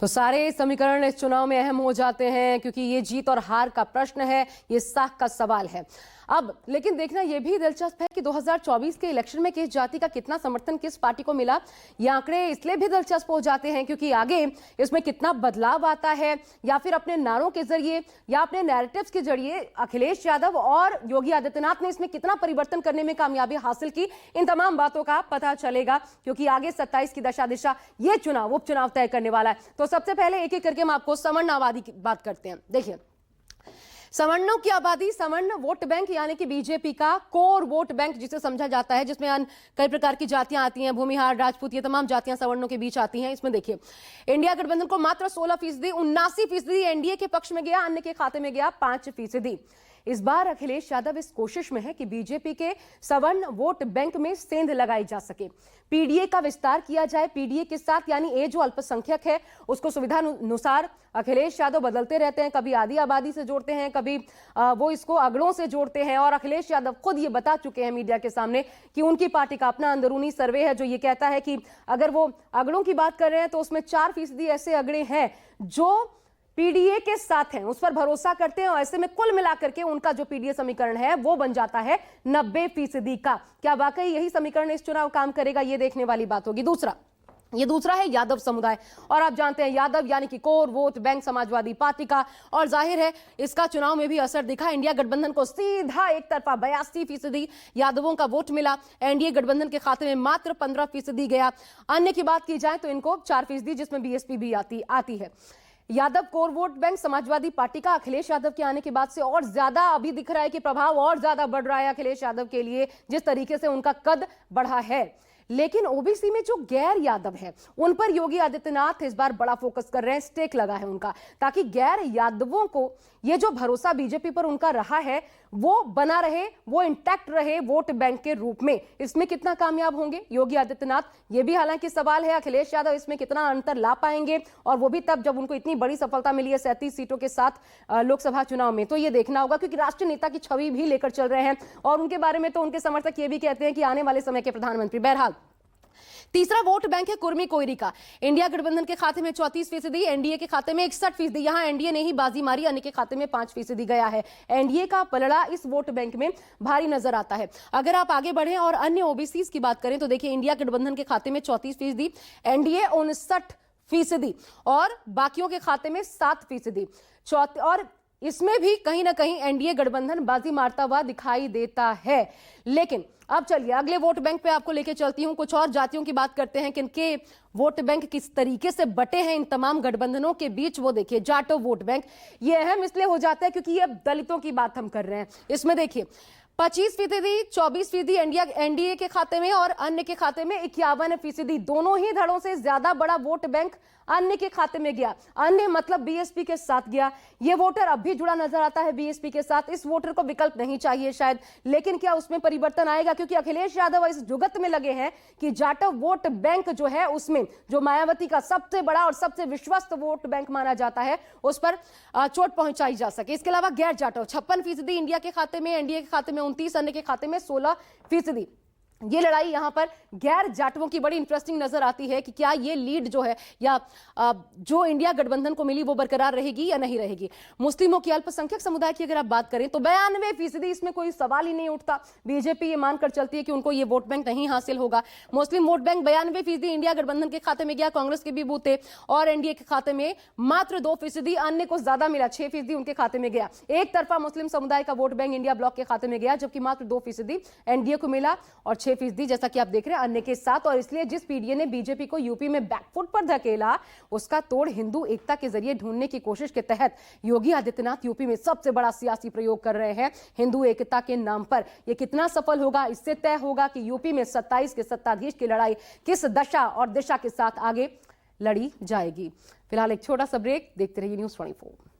तो सारे समीकरण इस चुनाव में अहम हो जाते हैं क्योंकि ये जीत और हार का प्रश्न है, ये साख का सवाल है। अब लेकिन देखना यह भी दिलचस्प है कि 2024 के इलेक्शन में किस जाति का कितना समर्थन किस पार्टी को मिला। ये आंकड़े इसलिए भी दिलचस्प हो जाते हैं क्योंकि आगे इसमें कितना बदलाव आता है, या फिर अपने नारों के जरिए या अपने नैरेटिव्स के जरिए अखिलेश यादव और योगी आदित्यनाथ ने इसमें कितना परिवर्तन करने में कामयाबी हासिल की। इन तमाम बातों का पता चलेगा क्योंकि आगे 27 की दशा दिशा ये चुनाव उपचुनाव तय करने वाला है। तो सबसे पहले एक एक करके हम आपको सवर्ण आबादी की बात करते हैं। देखिए, सवर्णों की आबादी, सवर्ण वोट बैंक यानी कि बीजेपी का कोर वोट बैंक जिसे समझा जाता है, जिसमें कई प्रकार की जातियां आती हैं, भूमिहार, राजपूत, ये तमाम जातियां सवर्णों के बीच आती हैं। इसमें देखिए, इंडिया गठबंधन को मात्र 16%, 79% एनडीए के पक्ष में गया, अन्य के खाते में गया 5%। इस बार अखिलेश यादव इस कोशिश में है कि बीजेपी के सवर्ण वोट बैंक में सेंध लगाई जा सके, पीडीए का विस्तार किया जाए। पीडीए के साथ यानी ए जो अल्पसंख्यक है उसको सुविधा अनुसार अखिलेश यादव बदलते रहते हैं, कभी आधी आबादी से जोड़ते हैं, कभी वो इसको अगड़ों से जोड़ते हैं। और अखिलेश यादव खुद ये बता चुके हैं मीडिया के सामने कि उनकी पार्टी का अपना अंदरूनी सर्वे है जो ये कहता है कि अगर वो अगड़ों की बात कर रहे हैं तो उसमें 4% ऐसे अगड़े हैं जो पीडीए के साथ हैं, उस पर भरोसा करते हैं। और ऐसे में कुल मिलाकर के उनका जो पीडीए समीकरण है वो बन जाता है 90% का। क्या वाकई यही समीकरण इस चुनाव काम करेगा, ये देखने वाली बात होगी। दूसरा है यादव समुदाय, और आप जानते हैं यादव यानी कि core vote bank Samajwadi party का, और जाहिर है इसका चुनाव में भी असर दिखा। इंडिया गठबंधन को सीधा एक तरफा 82% यादवों का वोट मिला। एनडीए गठबंधन के खाते में मात्र 15% गया। अन्य की बात की जाए तो इनको 4%, जिसमें बीएसपी भी आती है। Yadav core vote bank Samajwadi party का अखिलेश यादव के आने के बाद से और ज्यादा अभी दिख रहा है कि प्रभाव और ज्यादा बढ़ रहा है अखिलेश यादव के लिए, जिस तरीके से उनका कद बढ़ा है। लेकिन ओबीसी में जो गैर यादव है उन पर योगी आदित्यनाथ इस बार बड़ा फोकस कर रहे हैं, स्टेक लगा है उनका, ताकि गैर यादवों को ये जो भरोसा बीजेपी पर उनका रहा है वो बना रहे, वो इंटैक्ट रहे वोट बैंक के रूप में। इसमें कितना कामयाब होंगे योगी आदित्यनाथ, ये भी हालांकि सवाल है। अखिलेश यादव इसमें कितना अंतर ला पाएंगे, और वो भी तब जब उनको इतनी बड़ी सफलता मिली है 37 सीटों के साथ लोकसभा चुनाव में। तो ये देखना होगा क्योंकि राष्ट्रीय नेता की छवि भी लेकर चल रहे हैं, और उनके बारे में तो उनके समर्थक ये भी कहते हैं कि आने वाले समय के प्रधानमंत्री। बहरहाल, तीसरा वोट बैंक है कुर्मी कोयरी का। इंडिया गठबंधन के खाते में 34%, एनडीए के खाते में 61%। यहां एनडीए ने ही बाजी मारी, अन्य के खाते में 5% गया है। एनडीए का पलड़ा इस वोट बैंक में भारी नजर आता है। अगर आप आगे बढ़ें और अन्य ओबीसी की बात करें तो देखिए, इंडिया गठबंधन के खाते में 34%, एनडीए 59% और बाकियों के खाते में 7%। और इसमें भी कहीं ना कहीं एनडीए गठबंधन बाजी मारता हुआ दिखाई देता है। लेकिन अब चलिए अगले वोट बैंक पे आपको लेके चलती हूं। कुछ और जातियों की बात करते हैं कि इनके वोट बैंक किस तरीके से बटे हैं इन तमाम गठबंधनों के बीच। वो देखिए, जाटो वोट बैंक, ये अहम इसलिए हो जाता है क्योंकि ये दलितों की बात हम कर रहे हैं। इसमें देखिए 25%, 24% एनडीए के खाते में और अन्य के खाते में 51%। दोनों ही धड़ों से ज्यादा बड़ा वोट बैंक अन्य के खाते में गया। अन्य मतलब बीएसपी के साथ गया। ये वोटर अब भी जुड़ा नजर आता है बीएसपी के साथ। इस वोटर को विकल्प नहीं चाहिए शायद, लेकिन क्या उसमें परिवर्तन आएगा? क्योंकि अखिलेश यादव इस जुगत में लगे हैं कि जाटव वोट बैंक जो है उसमें जो मायावती का सबसे बड़ा और सबसे विश्वस्त वोट बैंक माना जाता है उस पर चोट पहुंचाई जा सके। इसके अलावा गैर जाटव 56% इंडिया के खाते में, एनडीए के खाते में 29, अन्य के खाते में 16%। ये लड़ाई यहां पर गैर जाटवों की बड़ी इंटरेस्टिंग नजर आती है कि क्या ये लीड जो है या जो इंडिया गठबंधन को मिली वो बरकरार रहेगी या नहीं रहेगी। मुस्लिमों की अल्पसंख्यक समुदाय की अगर आप बात करें तो 92%, इसमें कोई सवाल ही नहीं उठता। बीजेपी ये मानकर चलती है कि उनको ये वोट बैंक नहीं हासिल होगा। मुस्लिम वोट बैंक 92% इंडिया गठबंधन के खाते में गया, कांग्रेस के भी बूते, और एनडीए के खाते में मात्र 2%, अन्य को ज्यादा मिला, 6% उनके खाते में गया। एक तरफा मुस्लिम समुदाय का वोट बैंक इंडिया ब्लॉक के खाते में गया, जबकि मात्र 2% एनडीए को मिला और 6% जैसा कि आप देख रहे हैं अन्य के साथ। और इसलिए जिस पीडीए ने बीजेपी को यूपी में बैकफुट पर धकेला, उसका तोड़ हिंदू एकता के जरिए ढूंढने की कोशिश के तहत योगी आदित्यनाथ यूपी में सबसे बड़ा सियासी प्रयोग कर रहे हैं हिंदू एकता के नाम पर। यह कितना सफल होगा इससे तय होगा कि यूपी में 27 के सत्ताधीश की लड़ाई किस दशा और दिशा के साथ आगे लड़ी जाएगी। फिलहाल एक छोटा सा ब्रेक, देखते रहिए न्यूज़ 24।